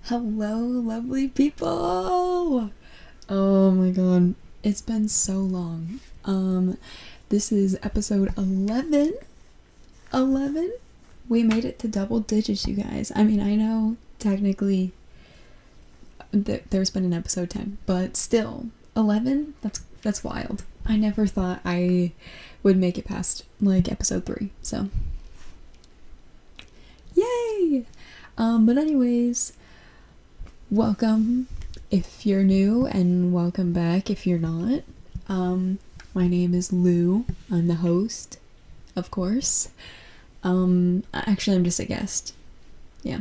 Hello, lovely people! Oh my god, it's been so long. This is episode 11. 11? We made it to double digits, you guys. I mean, I know technically there's been an episode 10, but still, 11? That's wild. I never thought I would make it past, like, episode 3, so. Yay! But anyways, welcome if you're new, and welcome back if you're not. My name is Lou. I'm the host, of course. Actually, I'm just a guest. Yeah,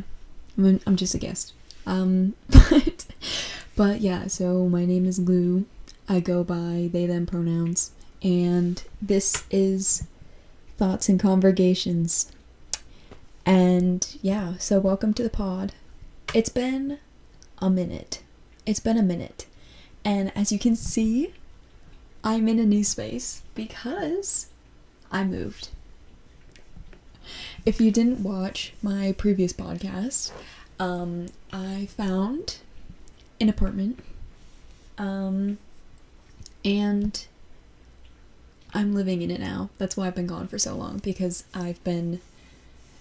I'm just a guest. But yeah, so my name is Lou. I go by they, them pronouns, and this is Thoughts and Convergaytions. And yeah, so welcome to the pod. It's been a minute. And as you can see, I'm in a new space because I moved. If you didn't watch my previous podcast, I found an apartment, and I'm living in it now. That's why I've been gone for so long, because I've been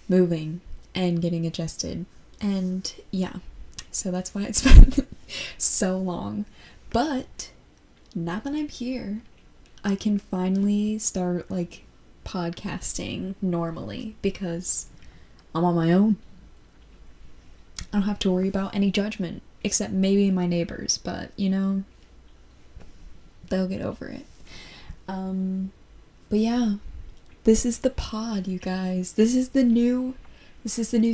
moving and getting adjusted, and yeah, so that's why it's been so long. But now that I'm here, I can finally start like podcasting normally because I'm on my own. I don't have to worry about any judgment, except maybe my neighbors, but you know, they'll get over it. But yeah, this is the pod, you guys. This is the new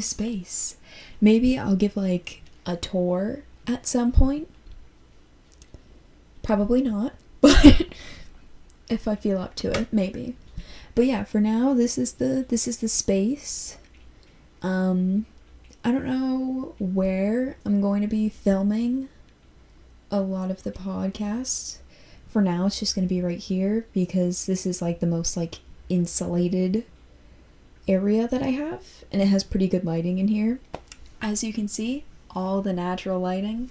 space. Maybe I'll give like a tour at some point. Probably not, but if I feel up to it, maybe. But yeah, for now, this is the space. I don't know where I'm going to be filming a lot of the podcasts. For now, it's just going to be right here because this is like the most like insulated area that I have, and it has pretty good lighting in here, as you can see, all the natural lighting.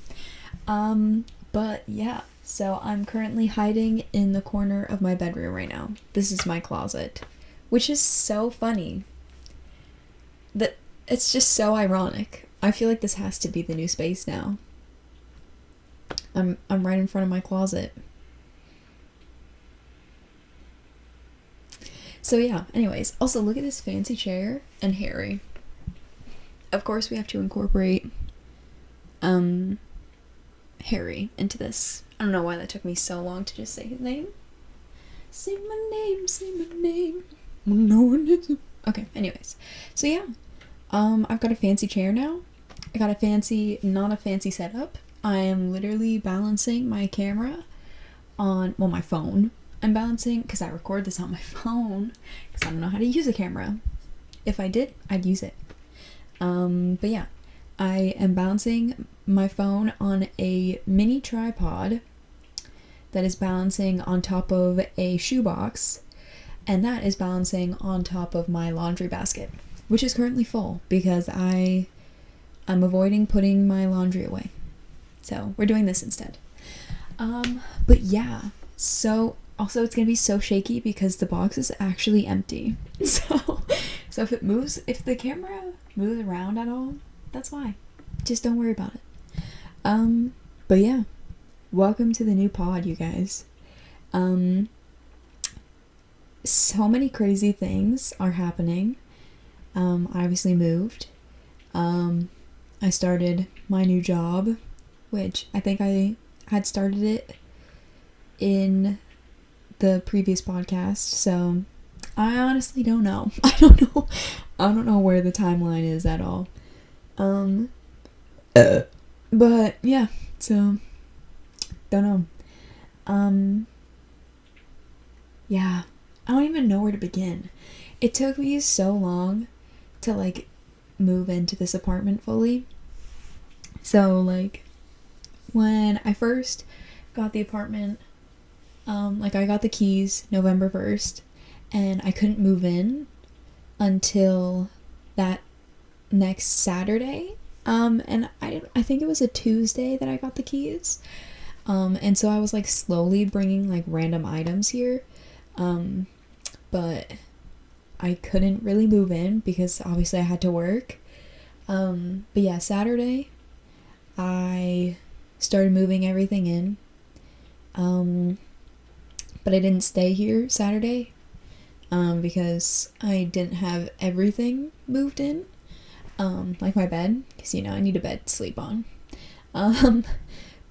But yeah, so I'm currently hiding in the corner of my bedroom right now. This is my closet, which is so funny that it's just so ironic. I feel like this has to be the new space now. I'm right in front of my closet. So yeah, anyways, also look at this fancy chair and Harry. Of course we have to incorporate Harry into this. I don't know why that took me so long to just say his name. Say my name, say my name. No one is. Okay, anyways. So yeah, I've got a fancy chair now. I got not a fancy setup. I am literally balancing my camera on, well, my phone. I'm balancing, because I record this on my phone, because I don't know how to use a camera. If I did, I'd use it. But yeah, I am balancing my phone on a mini tripod that is balancing on top of a shoebox, and that is balancing on top of my laundry basket, which is currently full because I'm avoiding putting my laundry away. So we're doing this instead. But yeah, so also it's gonna be so shaky because the box is actually empty. So if the camera moves around at all, that's why. Just don't worry about it. But yeah, welcome to the new pod, you guys. So many crazy things are happening. I obviously moved. I started my new job, which I think I had started it in the previous podcast, so I honestly don't know. I don't know where the timeline is at all. But yeah, so don't know. Yeah, I don't even know where to begin. It took me so long to like move into this apartment fully. So like when I first got the apartment, I got the keys November 1st, and I couldn't move in until that next Saturday, And I think it was a Tuesday that I got the keys. And so I was like slowly bringing like random items here. But I couldn't really move in because obviously I had to work. But yeah, Saturday I started moving everything in. But I didn't stay here Saturday because I didn't have everything moved in. Like my bed, because you know I need a bed to sleep on.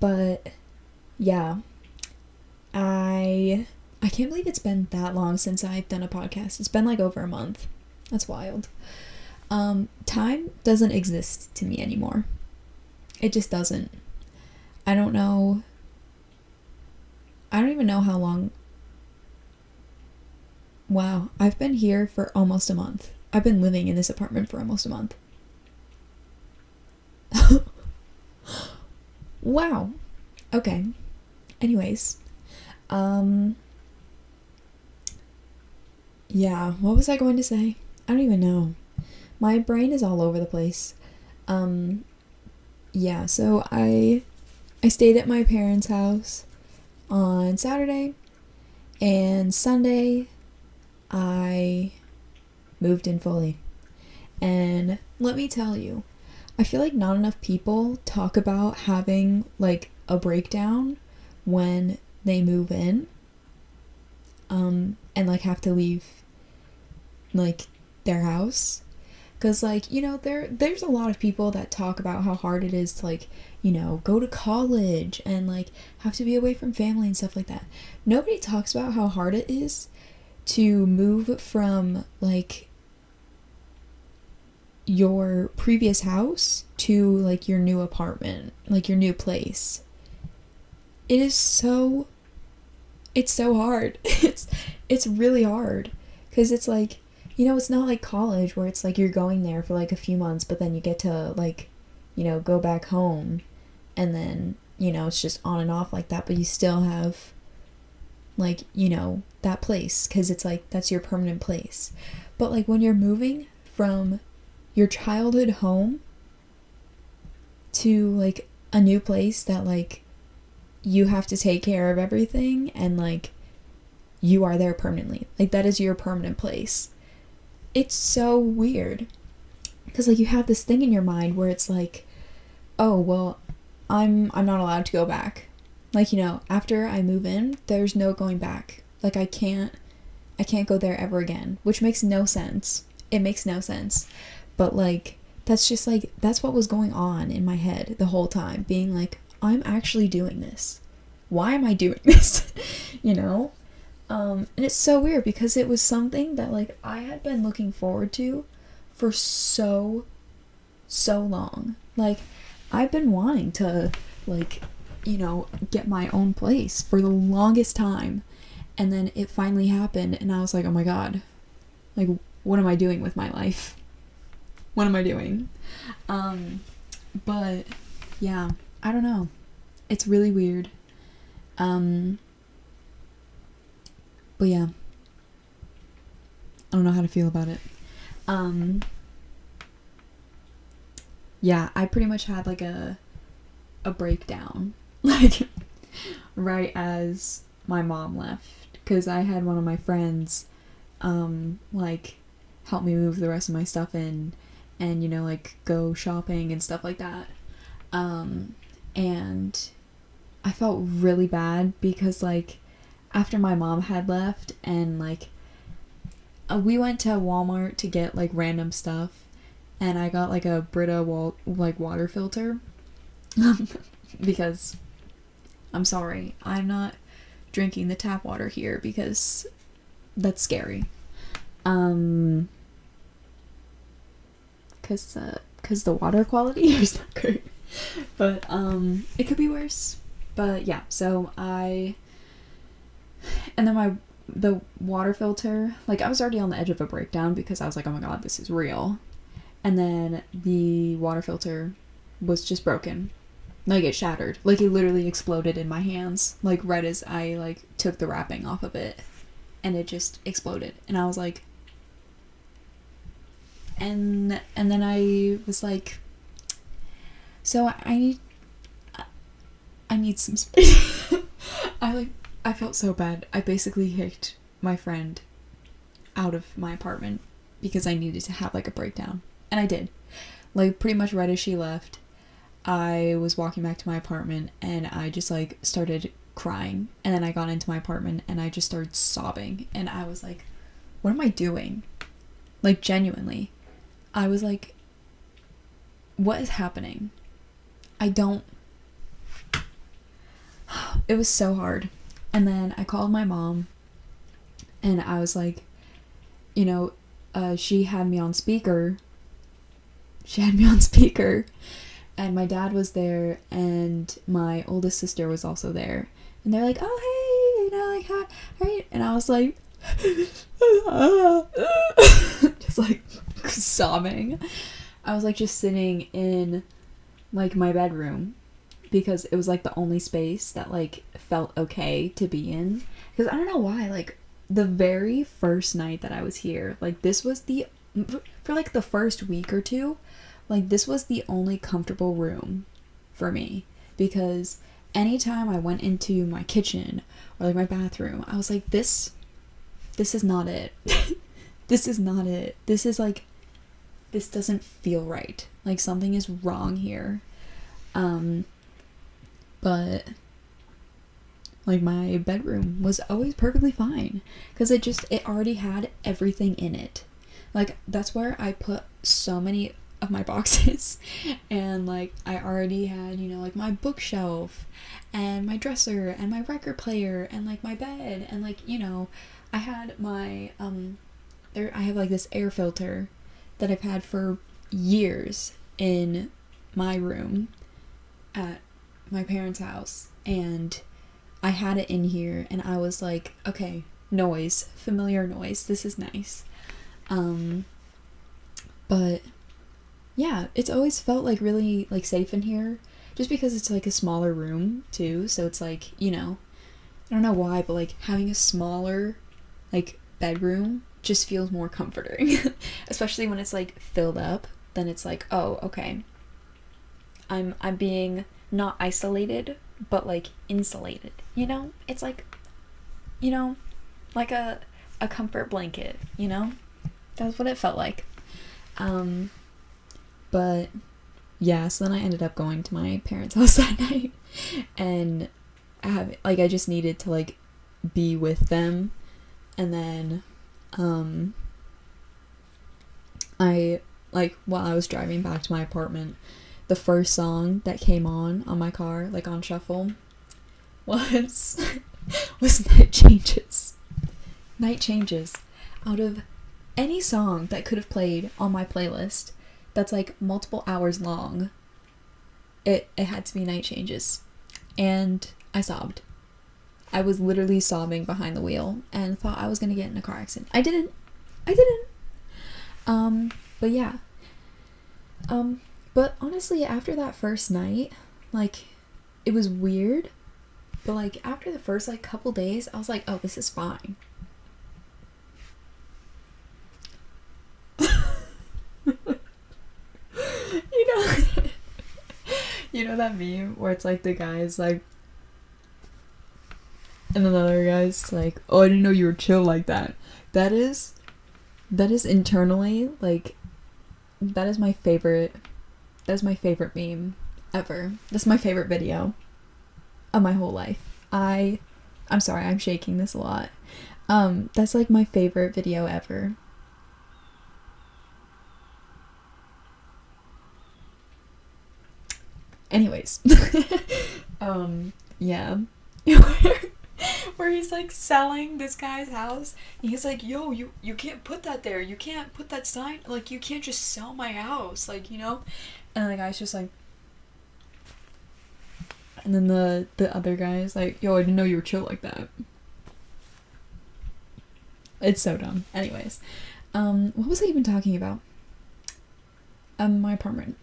But yeah, I can't believe it's been that long since I've done a podcast. It's been like over a month. That's wild. Time doesn't exist to me anymore. It just doesn't. I don't know. I don't even know how long. Wow, I've been here for almost a month. I've been living in this apartment for almost a month. Wow. Okay. Anyways. Yeah, what was I going to say? I don't even know. My brain is all over the place. Yeah, so I stayed at my parents' house on Saturday, and Sunday I moved in fully. And let me tell you, I feel like not enough people talk about having like a breakdown when they move in, and like have to leave like their house. Because like, you know, there's a lot of people that talk about how hard it is to like, you know, go to college and like have to be away from family and stuff like that. Nobody talks about how hard it is to move from like your previous house to like your new apartment, like your new place. It's so hard. It's really hard because it's like, you know, it's not like college where it's like you're going there for like a few months, but then you get to like, you know, go back home, and then, you know, it's just on and off like that, but you still have like, you know, that place because it's like that's your permanent place. But like when you're moving from your childhood home to like a new place that like you have to take care of everything, and like you are there permanently, like that is your permanent place. It's so weird because like you have this thing in your mind where it's like, oh well, I'm not allowed to go back. Like, you know, after I move in, there's no going back. Like I can't go there ever again, which makes no sense. It makes no sense. But like that's just like that's what was going on in my head the whole time, being like, I'm actually doing this. Why am I doing this? You know? And it's so weird because it was something that like I had been looking forward to for so long. Like I've been wanting to like, you know, get my own place for the longest time, and then it finally happened and I was like, oh my god, like what am I doing with my life? What am I doing? But yeah, I don't know. It's really weird. But yeah, I don't know how to feel about it. Yeah, I pretty much had like a breakdown, like right as my mom left, because I had one of my friends like help me move the rest of my stuff in, and you know, like go shopping and stuff like that. And I felt really bad because like after my mom had left, and like we went to Walmart to get like random stuff, and I got like a Brita water filter because I'm sorry, I'm not drinking the tap water here because that's scary. Cause the water quality is not great, but it could be worse. But yeah, so and then the water filter, like I was already on the edge of a breakdown because I was like, oh my god, this is real. And then the water filter was just broken. Like it shattered. Like it literally exploded in my hands. Like right as I like took the wrapping off of it, and it just exploded. And I was like, and then I was like, So I need some space. I felt so bad. I basically kicked my friend out of my apartment because I needed to have like a breakdown. And I did. Like pretty much right as she left, I was walking back to my apartment and I just like started crying. And then I got into my apartment and I just started sobbing. And I was like, what am I doing? Like genuinely. I was like, what is happening? It was so hard. And then I called my mom and I was like, you know, she had me on speaker. And my dad was there and my oldest sister was also there. And they're like, oh, hey, you know, like, how are you? And I was like, just like sobbing. I was like just sitting in like my bedroom because it was like the only space that like felt okay to be in. Because I don't know why, like the very first night that I was here, like this was for like the first week or two, like this was the only comfortable room for me. Because anytime I went into my kitchen or like my bathroom, I was like, this is not it. This is not it. This is like, this doesn't feel right. Like something is wrong here. But like my bedroom was always perfectly fine because it already had everything in it. Like that's where I put so many of my boxes and like I already had, you know, like my bookshelf and my dresser and my record player and like my bed and like, you know, I had my I have like this air filter that I've had for years in my room at my parents' house, and I had it in here and I was like, okay, noise, familiar noise, this is nice. But yeah, it's always felt like really like safe in here just because it's like a smaller room too, so it's like, you know, I don't know why, but like having a smaller like bedroom just feels more comforting. Especially when it's like filled up, then it's like, oh, okay, I'm being not isolated but like insulated, you know? It's like, you know, like a comfort blanket, you know? That's what it felt like. But yeah, so then I ended up going to my parents' house that night and I just needed to like be with them. And then I like while I was driving back to my apartment, the first song that came on my car, like on shuffle, was Night Changes. Night Changes. Out of any song that could have played on my playlist that's like multiple hours long, it had to be Night Changes. And I sobbed. I was literally sobbing behind the wheel and thought I was gonna get in a car accident. I didn't. But yeah. But honestly, after that first night, like, it was weird, but like after the first like couple days, I was like, oh, this is fine. You know, you know that meme where it's like the guy's like, and then the other guy's like, oh, I didn't know you were chill like that. That is internally like, that is my favorite meme ever. That's my favorite video of my whole life. I'm sorry, I'm shaking this a lot. That's like my favorite video ever. Anyways. Yeah. Where he's like selling this guy's house and he's like, yo, you can't put that there, you can't put that sign, like you can't just sell my house, like, you know. And the guy's just like, and then the other guy's like, yo, I didn't know you were chill like that. It's so dumb. Anyways, what was I even talking about? My apartment.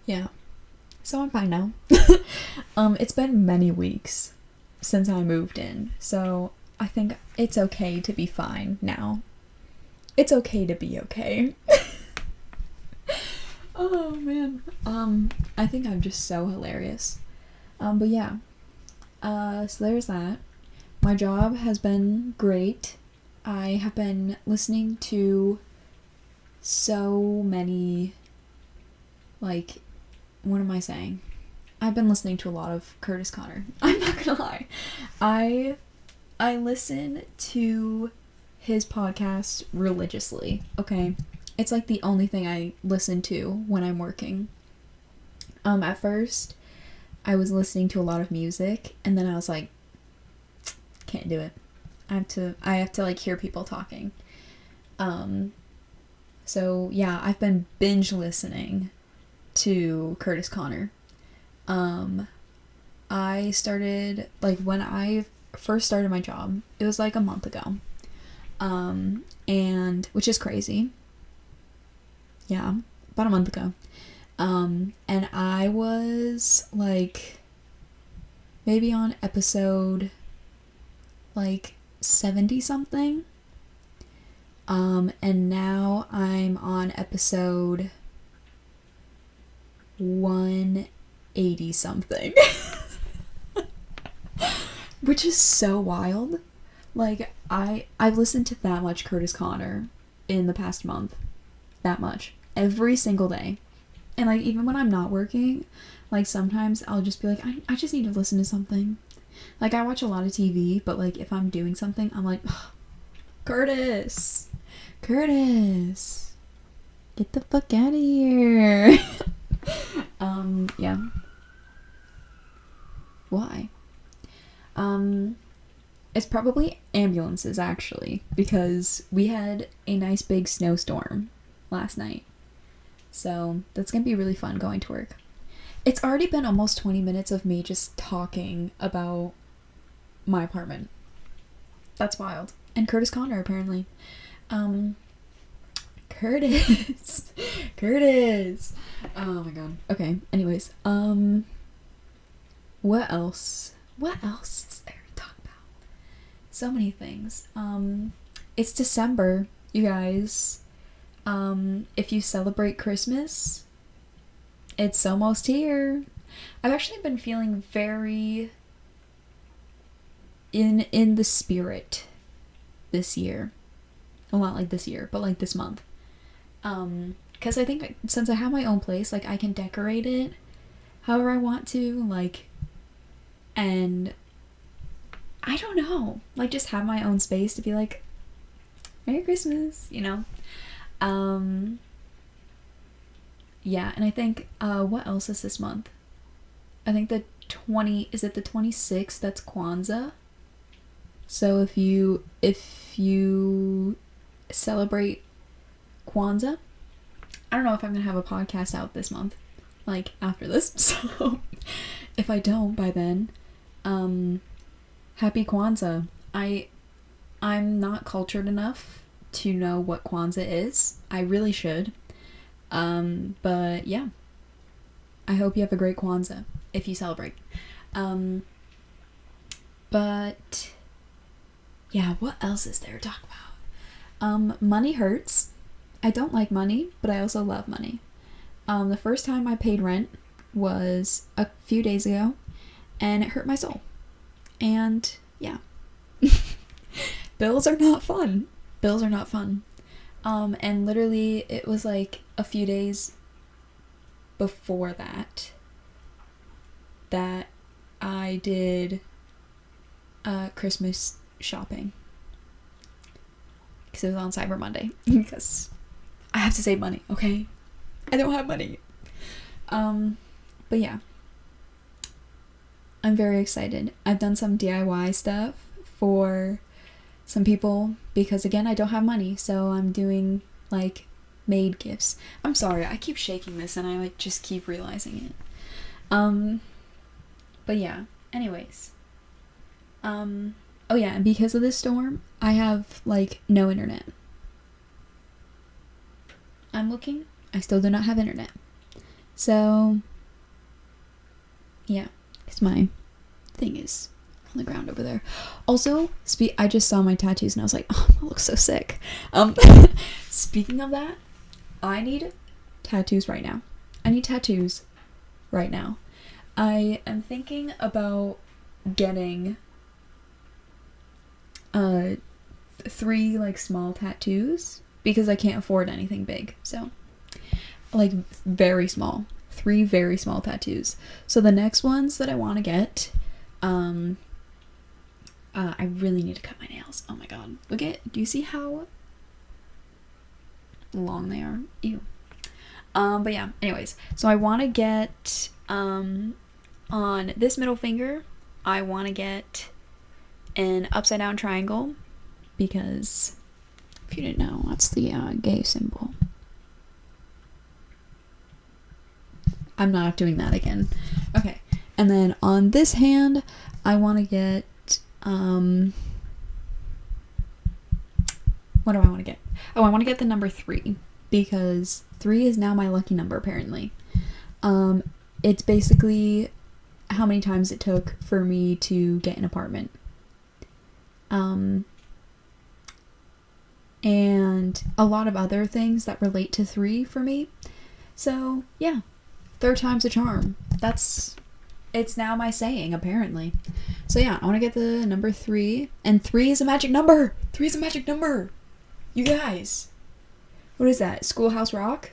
Yeah. So I'm fine now. It's been many weeks since I moved in, so I think it's okay to be fine now. It's okay to be okay. Oh man. I think I'm just so hilarious. But yeah. So there's that. My job has been great. I have been listening to so many, like, what am I saying? I've been listening to a lot of Curtis Connor. I'm not gonna lie. I listen to his podcast religiously, okay? It's like the only thing I listen to when I'm working. At first, I was listening to a lot of music, and then I was like, can't do it. I have to like hear people talking. So yeah, I've been binge listening to Curtis Connor. I started, like, when I first started my job, it was like a month ago. And, which is crazy. Yeah, about a month ago. And I was, like, maybe on episode, like, 70 something. And now I'm on episode 180 something. Which is so wild. Like, I've listened to that much Curtis Connor in the past month. That much. Every single day. And, like, even when I'm not working, like, sometimes I'll just be like, I just need to listen to something. Like, I watch a lot of TV, but, like, if I'm doing something, I'm like, Curtis! Curtis! Get the fuck out of here! Yeah. Why? It's probably ambulances, actually, because we had a nice big snowstorm last night. So that's gonna be really fun going to work. It's already been almost 20 minutes of me just talking about my apartment. That's wild. And Curtis Connor, apparently. Curtis! Curtis! Oh my god. Okay, anyways. What else? What else is there to talk about? So many things. It's December, you guys. If you celebrate Christmas, it's almost here. I've actually been feeling very in the spirit this year. Well, not like this year, but like this month. Because I think since I have my own place, like, I can decorate it however I want to, like, and I don't know, like, just have my own space to be like, Merry Christmas, you know? Yeah, and I think, what else is this month? I think is it the 26th? That's Kwanzaa. So if you celebrate Kwanzaa, I don't know if I'm gonna have a podcast out this month, like, after this, so if I don't by then, happy Kwanzaa. I'm not cultured enough to know what Kwanzaa is. I really should. But yeah. I hope you have a great Kwanzaa if you celebrate. But yeah, what else is there to talk about? Money hurts. I don't like money, but I also love money. The first time I paid rent was a few days ago, and it hurt my soul. And yeah. Bills are not fun. Bills are not fun. And literally it was like a few days before that I did Christmas shopping. Because it was on Cyber Monday. Because I have to save money, okay? I don't have money. But yeah. I'm very excited. I've done some DIY stuff for some people because, again, I don't have money, so I'm doing, like, made gifts. I'm sorry, I keep shaking this and I, like, just keep realizing it. But yeah, anyways. Oh yeah, and because of this storm, I have, like, no internet. I'm looking, I still do not have internet. So, yeah, because my thing is on the ground over there. Also, I just saw my tattoos and I was like, oh, that looks so sick. Speaking of that, I need tattoos right now. I need tattoos right now. I am thinking about getting 3 like small tattoos because I can't afford anything big. So like very small. 3 very small tattoos. So the next ones that I want to get, I really need to cut my nails. Oh my god. Do you see how long they are? Ew. But yeah, anyways. So I want to get, on this middle finger, I want to get an upside down triangle because, if you didn't know, that's the gay symbol. I'm not doing that again. Okay. And then on this hand, I want to get, what do I want to get? Oh, I want to get the number 3 because 3 is now my lucky number, apparently. It's basically how many times it took for me to get an apartment. And a lot of other things that relate to 3 for me. So, yeah. 3rd time's a charm. It's now my saying, apparently. So yeah, I want to get the number 3. And 3 is a magic number! 3 is a magic number! You guys! What is that? Schoolhouse Rock?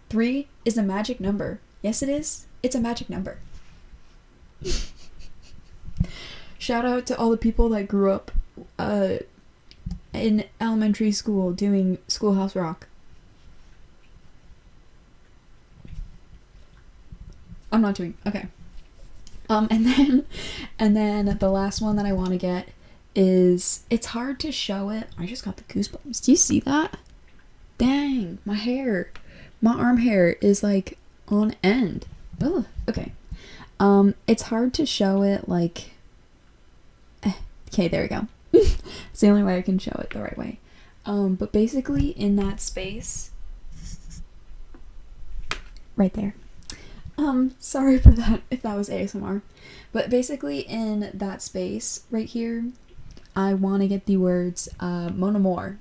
3 is a magic number. Yes, it is. It's a magic number. Shout out to all the people that grew up in elementary school doing Schoolhouse Rock. I'm not doing, okay. And then the last one that I want to get is, it's hard to show it. I just got the goosebumps. Do you see that? Dang, my arm hair is like on end. Oh, okay. It's hard to show it like, okay, there we go. It's the only way I can show it the right way. But basically in that space, right there. Sorry for that, if that was ASMR. But basically in that space right here, I want to get the words, mon amour.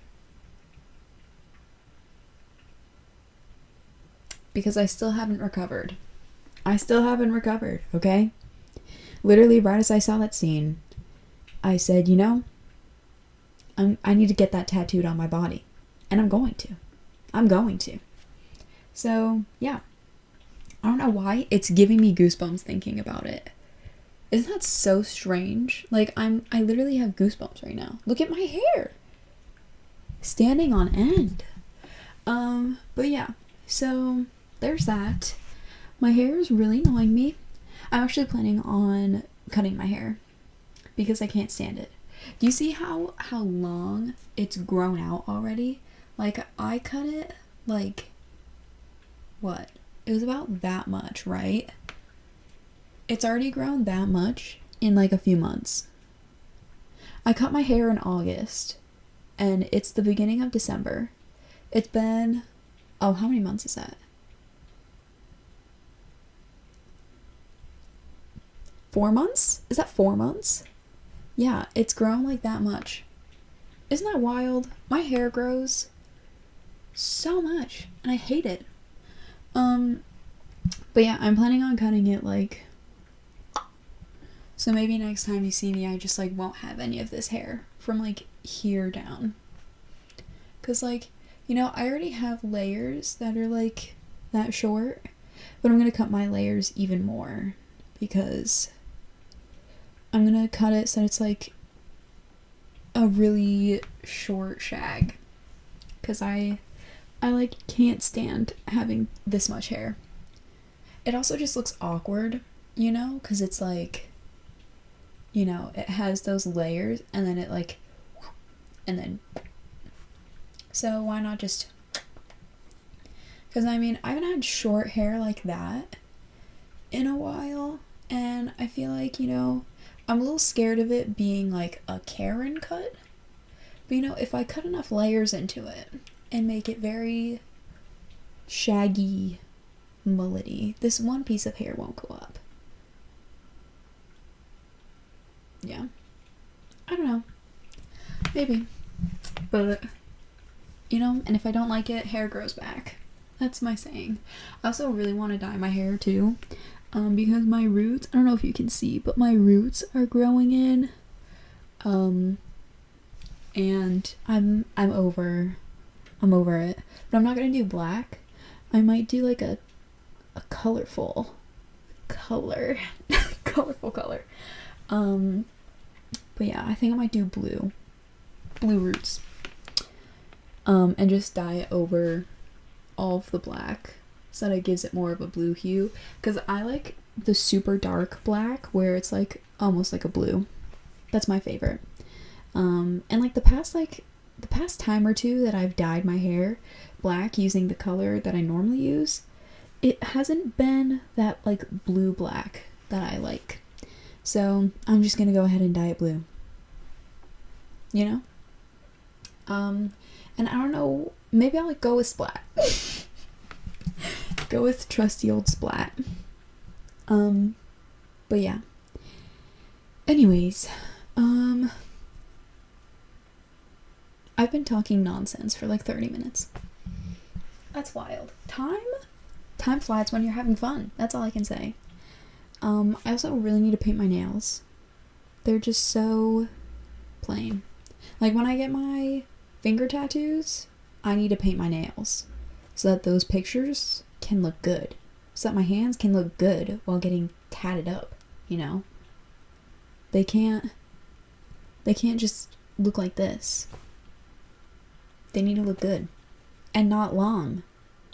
Because I still haven't recovered. Okay? Literally right as I saw that scene, I said, you know, I need to get that tattooed on my body. And I'm going to. So, yeah. I don't know why, it's giving me goosebumps thinking about it. Isn't that so strange? Like, I literally have goosebumps right now. Look at my hair! Standing on end. But yeah. So, there's that. My hair is really annoying me. I'm actually planning on cutting my hair. Because I can't stand it. Do you see how long it's grown out already? Like, I cut it, like, what? It was about that much, right? It's already grown that much in like a few months. I cut my hair in August, and it's the beginning of December. It's been, oh, how many months is that? 4 months? Is that 4 months? Yeah, it's grown like that much. Isn't that wild? My hair grows so much, and I hate it. But yeah, I'm planning on cutting it, like, so maybe next time you see me, I just, like, won't have any of this hair from, like, here down. Because, like, you know, I already have layers that are, like, that short, but I'm gonna cut my layers even more, because I'm gonna cut it so it's, like, a really short shag. Because I like, can't stand having this much hair. It also just looks awkward, you know, because it's like, you know, it has those layers and then it like, and then, so why not just, because I mean, I haven't had short hair like that in a while, and I feel like, you know, I'm a little scared of it being like a Karen cut, but you know, if I cut enough layers into it and make it very shaggy, mullety, this one piece of hair won't go up. Yeah. I don't know. Maybe. But, you know, and if I don't like it, hair grows back. That's my saying. I also really want to dye my hair too, because my roots, I don't know if you can see, but my roots are growing in, and I'm over it. But I'm not gonna do black. I might do like a colorful color. Colorful color. But yeah, I think I might do blue roots, and just dye it over all of the black so that it gives it more of a blue hue, because I like the super dark black where it's like almost like a blue. That's my favorite. And like the past time or two that I've dyed my hair black using the color that I normally use, it hasn't been that like blue black that I like. So I'm just gonna go ahead and dye it blue. You know? And I don't know, maybe I'll like go with splat. Go with trusty old splat. But yeah. Anyways, I've been talking nonsense for like 30 minutes. That's wild. Time flies when you're having fun. That's all I can say. I also really need to paint my nails. They're just so plain. Like when I get my finger tattoos, I need to paint my nails so that those pictures can look good. So that my hands can look good while getting tatted up, you know? They can't just look like this. They need to look good. And not long.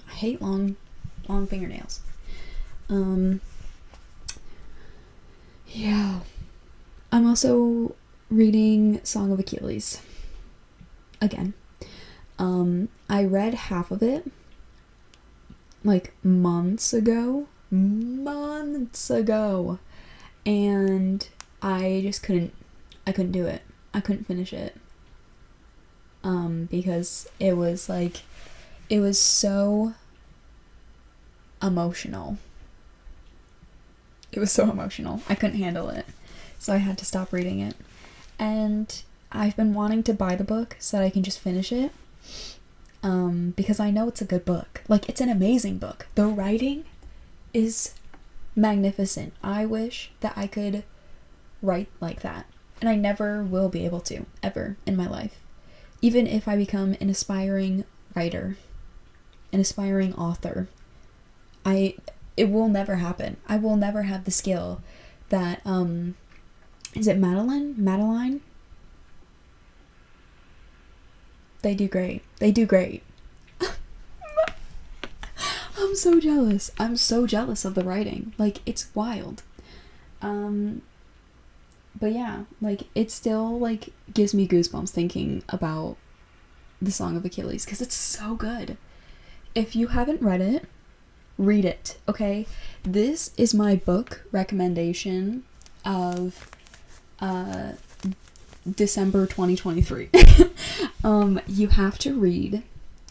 I hate long fingernails. Yeah. I'm also reading Song of Achilles. Again. I read half of it like months ago. And I just couldn't do it. I couldn't finish it. Because it was so emotional. It was so emotional. I couldn't handle it. So I had to stop reading it. And I've been wanting to buy the book so that I can just finish it. Because I know it's a good book. Like, it's an amazing book. The writing is magnificent. I wish that I could write like that. And I never will be able to, ever, in my life. Even if I become an aspiring writer, an aspiring author, it will never happen. I will never have the skill that, is it Madeline? They do great. I'm so jealous. I'm so jealous of the writing. Like, it's wild. But yeah, like, it still, like, gives me goosebumps thinking about the Song of Achilles, because it's so good. If you haven't read it, read it, okay? This is my book recommendation of, December 2023. You have to read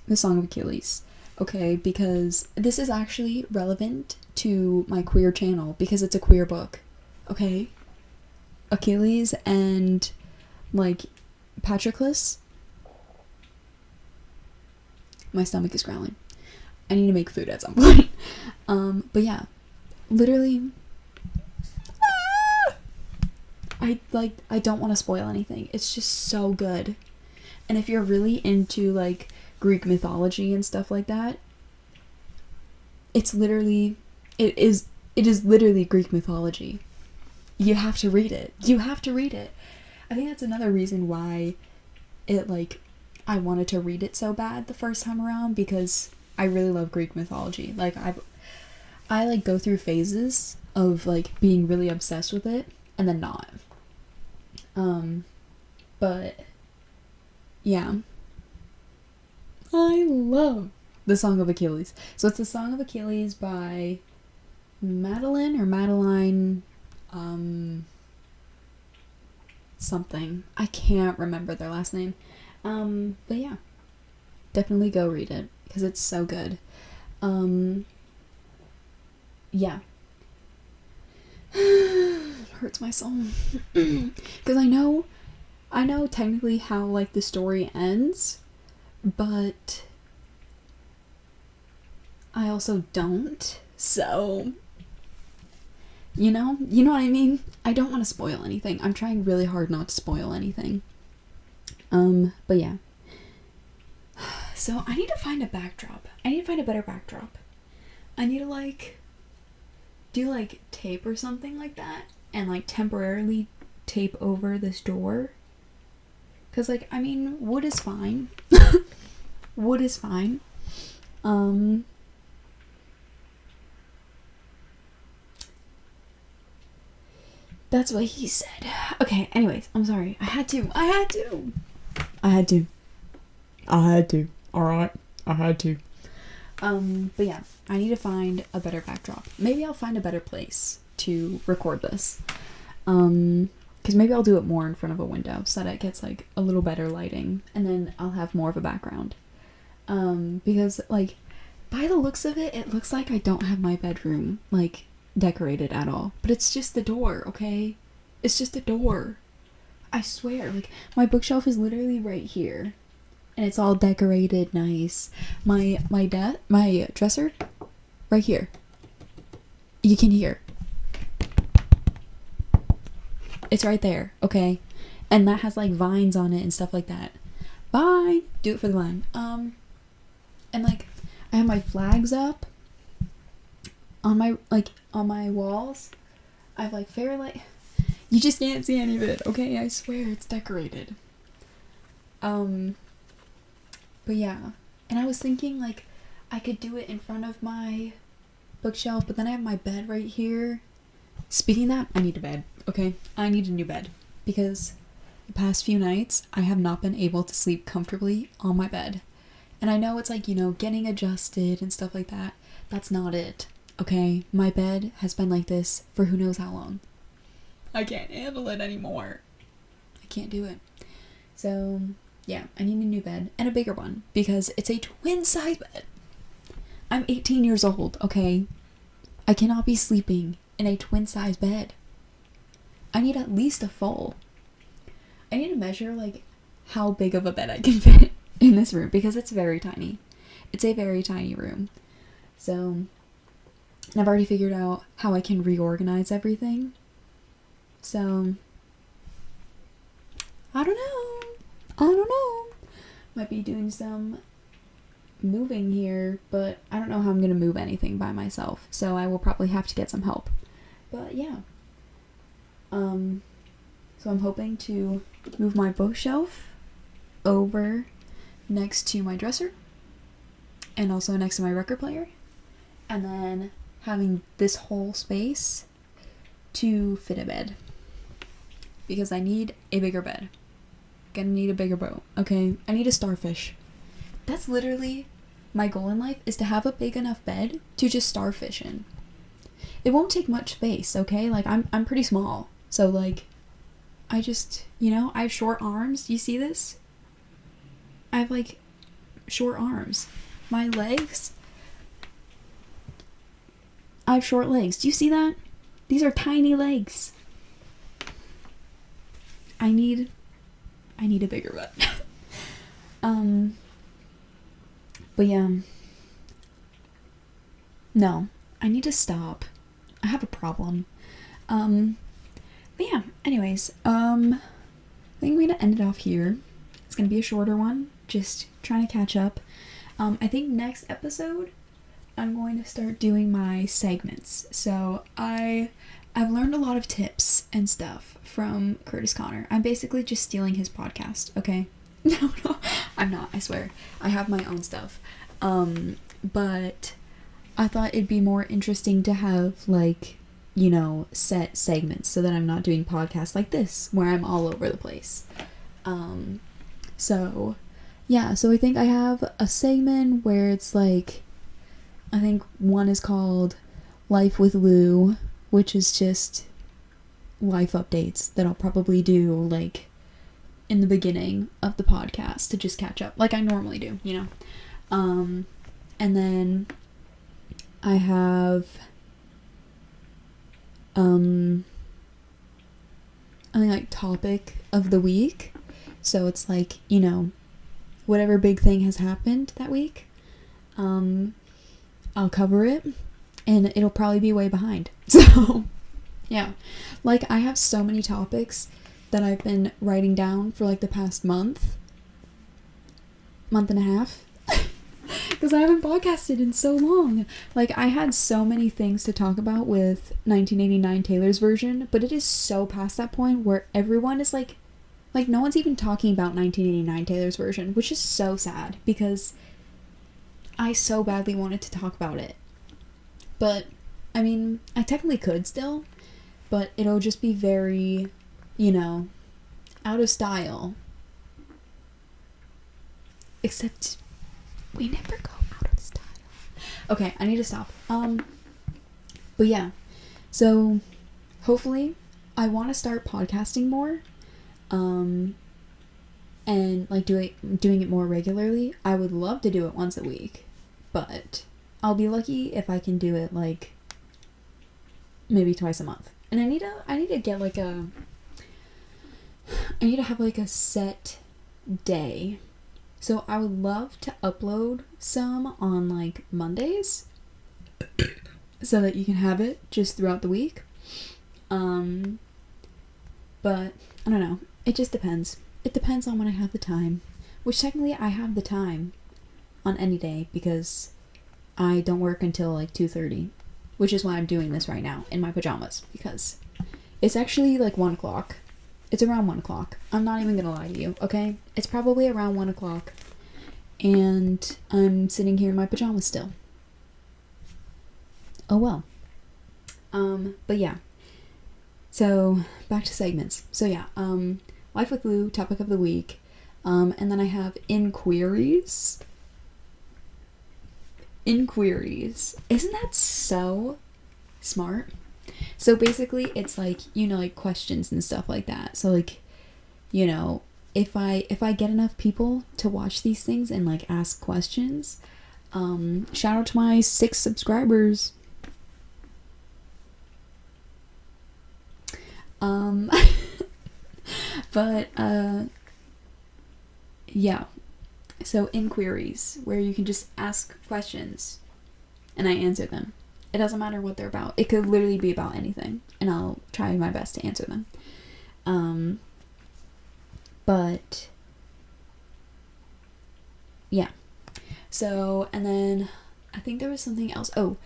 the Song of Achilles, okay? Because this is actually relevant to my queer channel, because it's a queer book, okay? Achilles and, like, Patroclus. My stomach is growling. I need to make food at some point. But yeah, literally, I don't want to spoil anything. It's just so good. And if you're really into, like, Greek mythology and stuff like that, it is literally Greek mythology. You have to read it. I think that's another reason why I wanted to read it so bad the first time around, because I really love Greek mythology. Like, I go through phases of, like, being really obsessed with it and then not. But yeah, I love the Song of Achilles. So it's the Song of Achilles by Madeline, something. I can't remember their last name. But yeah, definitely go read it, because it's so good. Yeah. It hurts my soul. Because I know technically how, like, the story ends, but I also don't. So, you know what I mean? I don't want to spoil anything. I'm trying really hard not to spoil anything. But yeah. So I need to find a backdrop. I need to find a better backdrop. I need to like do like tape or something like that and like temporarily tape over this door. Cause like, I mean, wood is fine. Wood is fine. That's what he said. Okay, anyways, I'm sorry. I had to. Alright. I had to. But yeah, I need to find a better backdrop. Maybe I'll find a better place to record this. Because maybe I'll do it more in front of a window so that it gets like a little better lighting, and then I'll have more of a background. Because like, by the looks of it, it looks like I don't have my bedroom like decorated at all. But it's just the door, okay? It's just the door. I swear, like my bookshelf is literally right here. And it's all decorated nice. My dresser right here. You can hear. It's right there, okay? And that has like vines on it and stuff like that. Bye. Do it for the vine. And like I have my flags up on my walls. I have like fairlight. You just can't see any of it, okay? I swear it's decorated. But yeah, and I was thinking like I could do it in front of my bookshelf, but then I have my bed right here. Speaking of that, I need a bed, okay? I need a new bed because the past few nights I have not been able to sleep comfortably on my bed. And I know it's like, you know, getting adjusted and stuff like that. That's not it, okay? My bed has been like this for who knows how long. I can't handle it anymore. I can't do it. So yeah, I need a new bed and a bigger one because it's a twin size bed. I'm 18 years old, okay? I cannot be sleeping in a twin size bed. I need at least a full. I need to measure like how big of a bed I can fit in this room because it's very tiny. It's a very tiny room. So I've already figured out how I can reorganize everything. So I don't know. Might be doing some moving here, but I don't know how I'm gonna move anything by myself, so I will probably have to get some help. But yeah. So I'm hoping to move my bookshelf over next to my dresser and also next to my record player, and then having this whole space to fit a bed because I need a bigger bed. Gonna need a bigger boat, okay? I need a starfish. That's literally my goal in life, is to have a big enough bed to just starfish in. It won't take much space, okay? Like I'm pretty small, so like I just, you know, I have short arms. You see this? I have like short arms. My legs, I have short legs. Do you see that? These are tiny legs. I need a bigger bed. But yeah. No, I need to stop. I have a problem. But yeah, anyways, I think we're gonna end it off here. It's gonna be a shorter one, just trying to catch up. I think next episode, I'm going to start doing my segments. So I've learned a lot of tips and stuff from Curtis Connor. I'm basically just stealing his podcast, okay? No, I'm not, I swear. I have my own stuff. But I thought it'd be more interesting to have, like, you know, set segments so that I'm not doing podcasts like this, where I'm all over the place. So, yeah, so I think I have a segment where it's like, I think one is called Life with Lou, which is just life updates that I'll probably do, like, in the beginning of the podcast to just catch up, like I normally do, you know? And then I have, I think, like, topic of the week. So it's like, you know, whatever big thing has happened that week. And I'll cover it, and it'll probably be way behind. So, yeah. Like, I have so many topics that I've been writing down for, like, the past month and a half. Because I haven't podcasted in so long. Like, I had so many things to talk about with 1989 Taylor's version, but it is so past that point where everyone is, like, no one's even talking about 1989 Taylor's version, which is so sad, because I so badly wanted to talk about it. But, I mean, I technically could still, but it'll just be very, you know, out of style. Except, we never go out of style. Okay, I need to stop. But yeah, so, hopefully, I want to start podcasting more, and, like, doing it more regularly. I would love to do it once a week, but I'll be lucky if I can do it, like, maybe twice a month. And I need to get, like, I need to have, like, a set day. So I would love to upload some on, like, Mondays, so that you can have it just throughout the week. But I don't know. It just depends. It depends on when I have the time. Which technically I have the time on any day, because I don't work until, like, 2:30. Which is why I'm doing this right now in my pajamas. Because it's actually, like, 1 o'clock. It's around 1 o'clock. I'm not even gonna lie to you, okay? It's probably around 1 o'clock. And I'm sitting here in my pajamas still. Oh well. But yeah. So, back to segments. So yeah, Life with Lou, topic of the week. And then I have inquiries. Inquiries. Isn't that so smart? So basically, it's like, you know, like, questions and stuff like that. So, like, you know, if I get enough people to watch these things and, like, ask questions, shout out to my 6 subscribers. But, yeah. So, inquiries, where you can just ask questions, and I answer them. It doesn't matter what they're about. It could literally be about anything, and I'll try my best to answer them. But, yeah. So, and then, I think there was something else. Oh,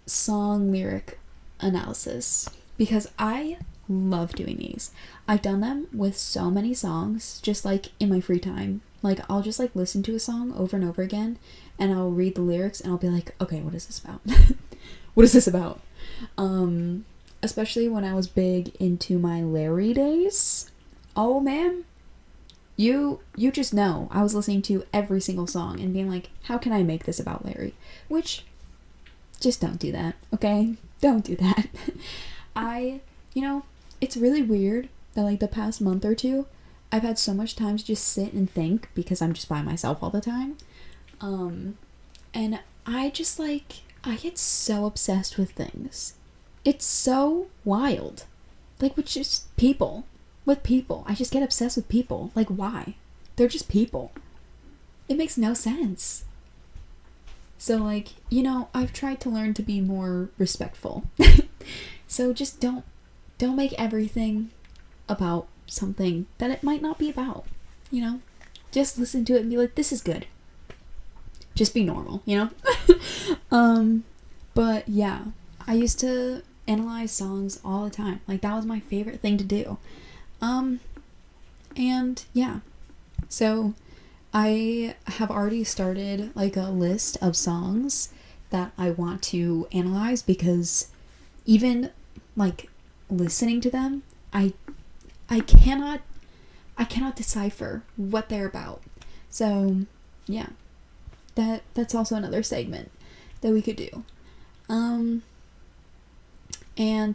song lyric analysis. Because I love doing these. I've done them with so many songs, just, like, in my free time. Like, I'll just, like, listen to a song over and over again, and I'll read the lyrics, and I'll be like, okay, what is this about? What is this about? Especially when I was big into my Larry days. Oh, man. You just know. I was listening to every single song and being like, how can I make this about Larry? Which, just don't do that, okay? Don't do that. You know, it's really weird that, like, the past month or two, I've had so much time to just sit and think, because I'm just by myself all the time. And I just, like, I get so obsessed with things. It's so wild. Like, with just people. With people. I just get obsessed with people. Like, why? They're just people. It makes no sense. So, like, you know, I've tried to learn to be more respectful. So just don't make everything about something that it might not be about, you know? Just listen to it and be like, this is good. Just be normal, you know? But yeah, I used to analyze songs all the time. Like, that was my favorite thing to do. And yeah, so I have already started, like, a list of songs that I want to analyze, because even, like, listening to them, I cannot decipher what they're about. So yeah, that's also another segment that we could do. And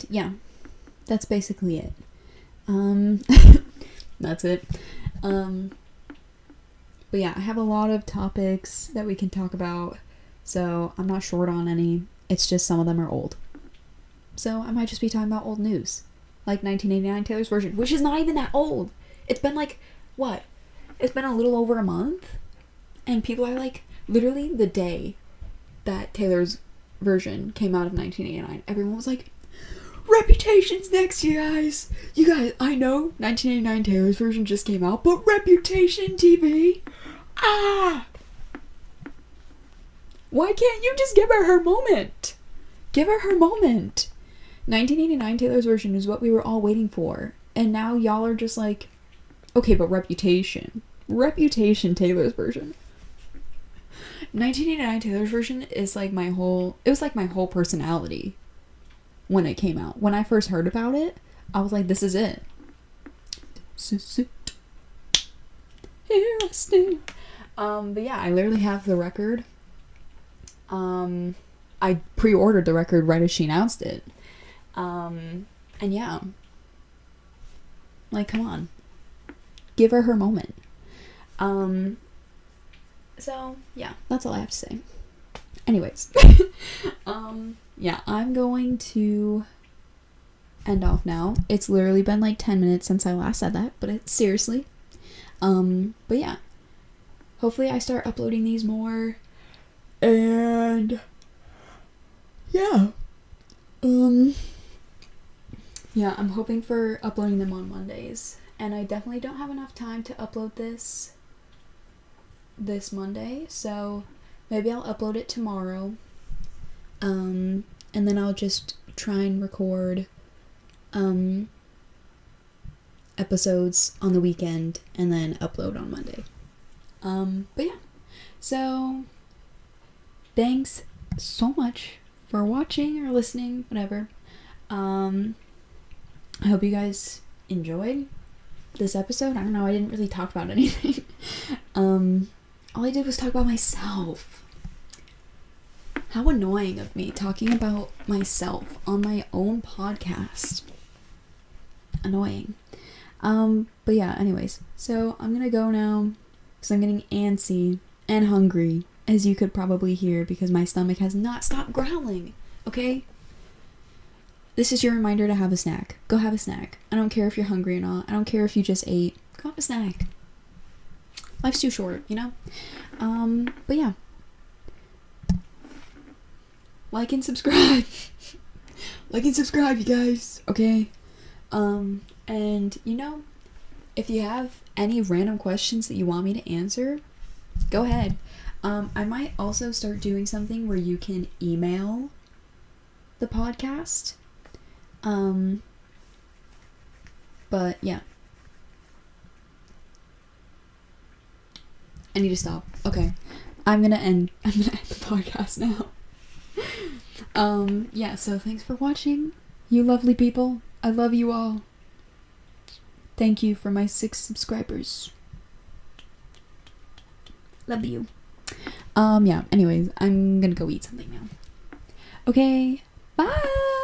yeah, that's basically it. That's it. But yeah, I have a lot of topics that we can talk about, so I'm not short on any. It's just some of them are old. So I might just be talking about old news. Like 1989 Taylor's version, which is not even that old. It's been, like, what? It's been a little over a month? And people are like, literally the day that Taylor's version came out of 1989, everyone was like, Reputation's next, you guys. You guys, I know 1989 Taylor's version just came out, but Reputation TV. Ah! Why can't you just give her moment? Give her her moment. 1989 Taylor's version is what we were all waiting for. And now y'all are just like, okay, but Reputation. Reputation Taylor's version. 1989 Taylor's version is like my whole, it was like my whole personality when it came out. When I first heard about it, I was like, this is it. This is it. Here I stand. But yeah, I literally have the record. I pre-ordered the record right as she announced it. And yeah. Like, come on. Give her her moment. So, yeah, that's all I have to say. Anyways. Yeah, I'm going to end off now. It's literally been like 10 minutes since I last said that, but it's seriously. But yeah. Hopefully I start uploading these more. And yeah. Yeah, I'm hoping for uploading them on Mondays. And I definitely don't have enough time to upload this Monday, so maybe I'll upload it tomorrow. And then I'll just try and record episodes on the weekend and then upload on Monday. But yeah. So thanks so much for watching or listening, whatever. I hope you guys enjoyed this episode. I don't know, I didn't really talk about anything. All I did was talk about myself. How annoying of me talking about myself on my own podcast. Annoying. But yeah, anyways. So I'm gonna go now because I'm getting antsy and hungry, as you could probably hear because my stomach has not stopped growling. Okay? This is your reminder to have a snack. Go have a snack. I don't care if you're hungry or not. I don't care if you just ate. Go have a snack. Life's too short, you know? But yeah. Like and subscribe. Like and subscribe, you guys. Okay? And, you know, if you have any random questions that you want me to answer, go ahead. I might also start doing something where you can email the podcast. But yeah. I need to stop. Okay. I'm gonna end the podcast now. Yeah, so thanks for watching, you lovely people. I love you all. Thank you for my 6 subscribers. Love you. Yeah, anyways, I'm gonna go eat something now. Okay, bye!